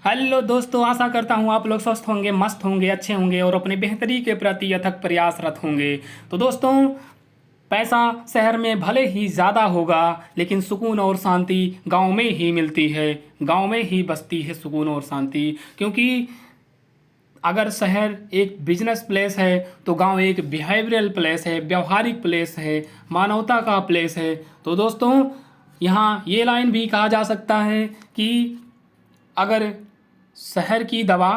Hello दोस्तों, आशा करता हूँ आप लोग स्वस्थ होंगे, मस्त होंगे, अच्छे होंगे और अपने बेहतरी के प्रति अथक प्रयासरत होंगे। तो दोस्तों, पैसा शहर में भले ही ज़्यादा होगा, लेकिन सुकून और शांति गांव में ही मिलती है। गांव में ही बसती है सुकून और शांति। क्योंकि अगर शहर एक बिजनेस प्लेस है तो गांव एक बिहेवियरल प्लेस है, व्यवहारिक प्लेस है, मानवता का प्लेस है। तो दोस्तों, यहाँ ये लाइन भी कहा जा सकता है कि अगर शहर की दवा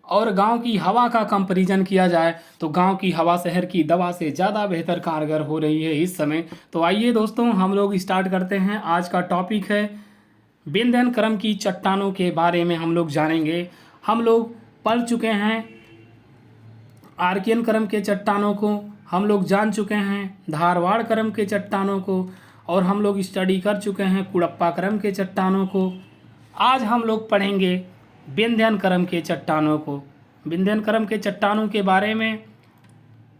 और गांव की हवा का कंपैरिजन किया जाए तो गांव की हवा शहर की दवा से ज़्यादा बेहतर कारगर हो रही है इस समय। तो आइए दोस्तों, हम लोग स्टार्ट करते हैं। आज का टॉपिक है विंध्यन क्रम की चट्टानों के बारे में हम लोग जानेंगे। हम लोग पढ़ चुके हैं आर्कियन क्रम के चट्टानों को, हम लोग जान चुके हैं धारवाड़ क्रम के चट्टानों को, और हम लोग स्टडी कर चुके हैं कुड़प्पा क्रम के चट्टानों को। आज हम लोग पढ़ेंगे विंध्यन क्रम के चट्टानों को। विंध्यन क्रम के चट्टानों के बारे में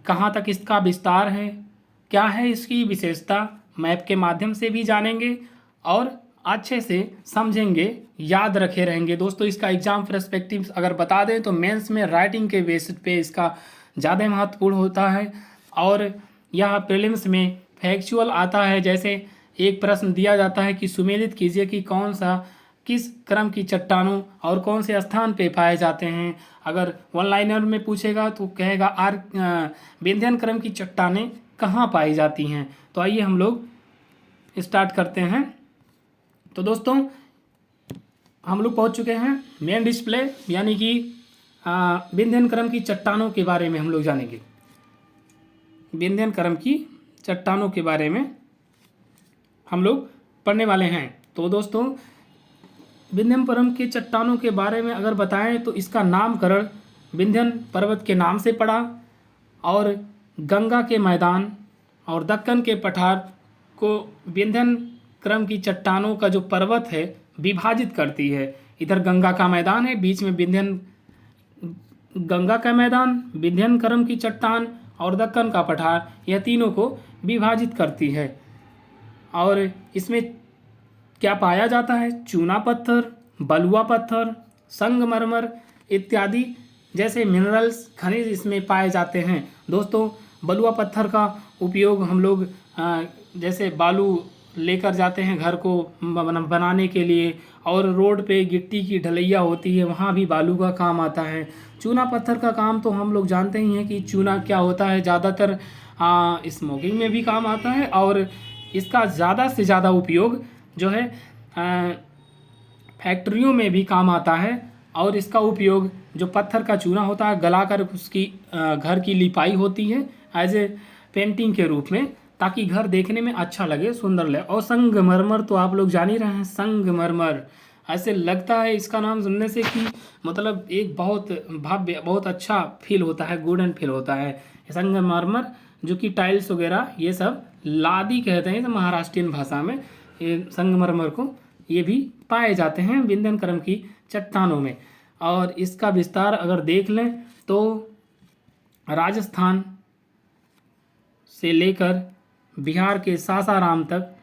कहाँ तक इसका विस्तार है, क्या है इसकी विशेषता, मैप के माध्यम से भी जानेंगे और अच्छे से समझेंगे, याद रखे रहेंगे। दोस्तों, इसका एग्जाम पर्सपेक्टिव अगर बता दें तो मेंस में राइटिंग के बेसिस पे इसका ज़्यादा महत्वपूर्ण होता है, और यह प्रीलिम्स में फैक्चुअल आता है। जैसे एक प्रश्न दिया जाता है कि सुमेलित कीजिए कि कौन सा किस क्रम की चट्टानों और कौन से स्थान पे पाए जाते हैं। अगर वन लाइनर में पूछेगा तो कहेगा विंध्यन क्रम की चट्टानें कहाँ पाई जाती हैं। तो आइए हम लोग स्टार्ट करते हैं। तो दोस्तों, हम लोग पहुंच चुके हैं मेन डिस्प्ले, यानी कि विंध्यन क्रम की चट्टानों के बारे में हम लोग जानेंगे। विंध्यन क्रम की चट्टानों के बारे में हम लोग पढ़ने वाले हैं। तो दोस्तों, विंध्यन क्रम के चट्टानों के बारे में अगर बताएं तो इसका नामकरण विंध्यन पर्वत के नाम से पड़ा, और गंगा के मैदान और दक्कन के पठार को विंध्यन क्रम की चट्टानों का जो पर्वत है विभाजित करती है। इधर गंगा का मैदान है, बीच में गंगा का मैदान, विंध्यन क्रम की चट्टान और दक्कन का पठार, यह तीनों को विभाजित करती है। और इसमें क्या पाया जाता है? चूना पत्थर, बलुआ पत्थर, संगमरमर इत्यादि जैसे मिनरल्स, खनिज इसमें पाए जाते हैं। दोस्तों, बलुआ पत्थर का उपयोग हम लोग जैसे बालू लेकर जाते हैं घर को बनाने के लिए, और रोड पे गिट्टी की ढलैया होती है, वहाँ भी बालू का काम आता है। चूना पत्थर का काम तो हम लोग जानते ही हैं कि चूना क्या होता है, ज़्यादातर स्मोकिंग में भी काम आता है, और इसका ज़्यादा से ज़्यादा उपयोग जो है फैक्ट्रियों में भी काम आता है। और इसका उपयोग जो पत्थर का चूना होता है गलाकर उसकी घर की लिपाई होती है एज ए पेंटिंग के रूप में, ताकि घर देखने में अच्छा लगे, सुंदर लगे। और संगमरमर तो आप लोग जान ही रहे हैं, संगमरमर ऐसे लगता है इसका नाम सुनने से कि मतलब एक बहुत भव्य, बहुत अच्छा फील होता है, गुड एंड फील होता है। संगमरमर जो कि टाइल्स वगैरह ये सब लादी कहते हैं महाराष्ट्रियन भाषा में, ये संगमरमर को ये भी पाए जाते हैं विंध्यन क्रम की चट्टानों में। और इसका विस्तार अगर देख लें तो राजस्थान से लेकर बिहार के सासाराम तक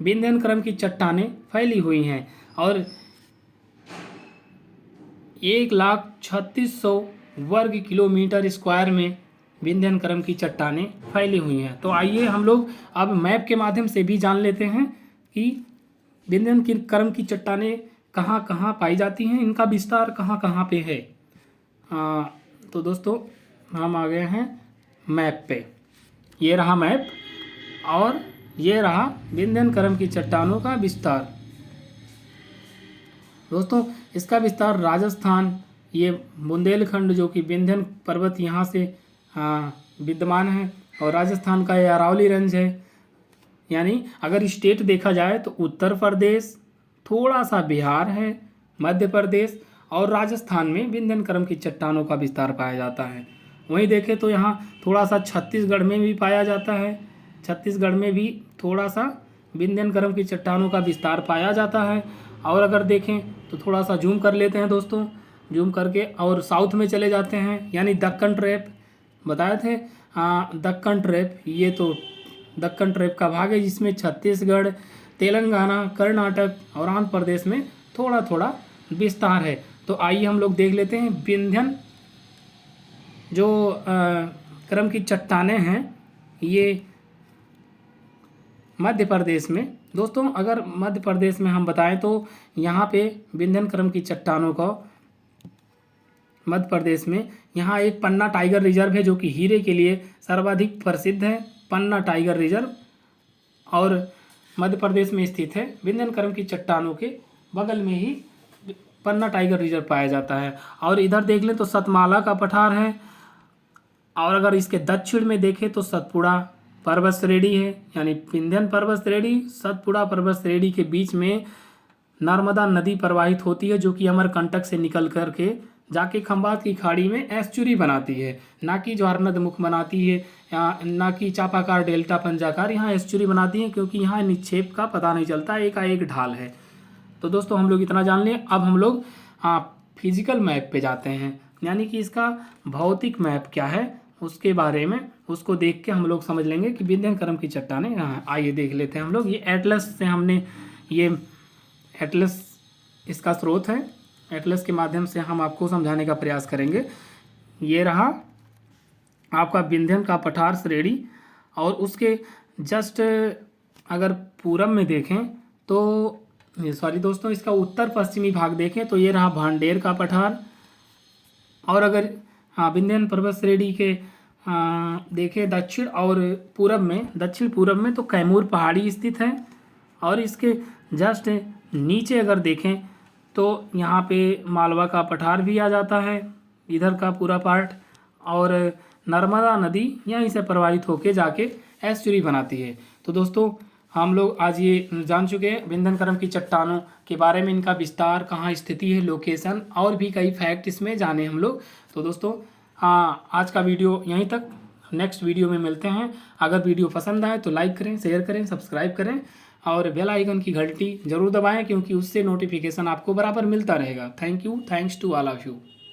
विंध्यन क्रम की चट्टानें फैली हुई हैं, और 1,36,000 वर्ग किलोमीटर स्क्वायर में विंध्यन क्रम की चट्टानें फैली हुई हैं। तो आइए हम लोग अब मैप के माध्यम से भी जान लेते हैं कि विंध्यन क्रम की चट्टानें कहाँ कहाँ पाई जाती हैं, इनका विस्तार कहाँ कहाँ पे है। तो दोस्तों, हम आ गए हैं मैप पे। ये रहा मैप, और ये रहा विंध्यन क्रम की चट्टानों का विस्तार। दोस्तों, इसका विस्तार राजस्थान, ये बुंदेलखंड जो कि विंध्यन पर्वत यहाँ से विद्यमान है, और राजस्थान का ये अरावली रेंज है। यानी अगर स्टेट देखा जाए तो उत्तर प्रदेश, थोड़ा सा बिहार है, मध्य प्रदेश और राजस्थान में विंध्यन क्रम की चट्टानों का विस्तार पाया जाता है। वहीं देखें तो यहाँ थोड़ा सा छत्तीसगढ़ में भी पाया जाता है, छत्तीसगढ़ में भी थोड़ा सा विंध्यन क्रम की चट्टानों का विस्तार पाया जाता है। और अगर देखें तो थोड़ा सा जूम कर लेते हैं दोस्तों, जूम करके और साउथ में चले जाते हैं, यानी दक्कन ट्रैप बताए थे। दक्कन ट्रैप, ये तो दक्कन ट्रैप का भाग है जिसमें छत्तीसगढ़, तेलंगाना, कर्नाटक और आंध्र प्रदेश में थोड़ा थोड़ा विस्तार है। तो आइए हम लोग देख लेते हैं विंध्यन जो क्रम की चट्टानें हैं ये मध्य प्रदेश में। दोस्तों अगर मध्य प्रदेश में हम बताएं तो यहाँ पे विंध्यन क्रम की चट्टानों को मध्य प्रदेश में यहाँ एक पन्ना टाइगर रिजर्व है जो कि हीरे के लिए सर्वाधिक प्रसिद्ध है, पन्ना टाइगर रिजर्व, और मध्य प्रदेश में स्थित है। विंध्यन क्रम की चट्टानों के बगल में ही पन्ना टाइगर रिजर्व पाया जाता है। और इधर देख लें तो सतमाला का पठार है, और अगर इसके दक्षिण में देखें तो सतपुड़ा पर्वत श्रेणी है, यानी विंध्यन पर्वत श्रेणी सतपुड़ा पर्वत श्रेणी के बीच में नर्मदा नदी प्रवाहित होती है जो कि अमरकंटक से निकल करके जाके खंबात की खाड़ी में एस्चुरी बनाती है, ना कि ज्वारनद मुख बनाती है या ना कि चापाकार डेल्टा पंजाकार। यहाँ एस्चुरी बनाती है क्योंकि यहाँ निक्षेप का पता नहीं चलता, एकाएक ढाल है। तो दोस्तों हम लोग इतना जान लें। अब हम लोग फिजिकल मैप पे जाते हैं, यानी कि इसका भौतिक मैप क्या है उसके बारे में, उसको देख के हम लोग समझ लेंगे कि विंध्यन क्रम की चट्टानें यहाँ हैं। आइए देख लेते हैं हम लोग। ये एटलस से हमने, ये एटलस इसका स्रोत है, एटलस के माध्यम से हम आपको समझाने का प्रयास करेंगे। ये रहा आपका विंध्यन का पठार श्रेणी, और उसके जस्ट अगर पूरब में देखें तो सॉरी दोस्तों, इसका उत्तर पश्चिमी भाग देखें तो ये रहा भांडेर का पठार। और अगर विंध्यन पर्वत श्रेणी के देखें दक्षिण और पूरब में, दक्षिण पूरब में तो कैमूर पहाड़ी स्थित है। और इसके जस्ट नीचे अगर देखें तो यहाँ पे मालवा का पठार भी आ जाता है, इधर का पूरा पार्ट, और नर्मदा नदी यहीं से प्रवाहित होके जाके एस्चुरी बनाती है। तो दोस्तों हम लोग आज ये जान चुके हैं विंध्यन क्रम की चट्टानों के बारे में, इनका विस्तार, कहाँ स्थिति है, लोकेशन, और भी कई फैक्ट इसमें जाने हम लोग। तो दोस्तों आज का वीडियो यहीं तक, नेक्स्ट वीडियो में मिलते हैं। अगर वीडियो पसंद आए तो लाइक करें, शेयर करें, सब्सक्राइब करें, और बेल आइकन की घंटी जरूर दबाएं क्योंकि उससे नोटिफिकेशन आपको बराबर मिलता रहेगा। Thank you, thanks to all of you.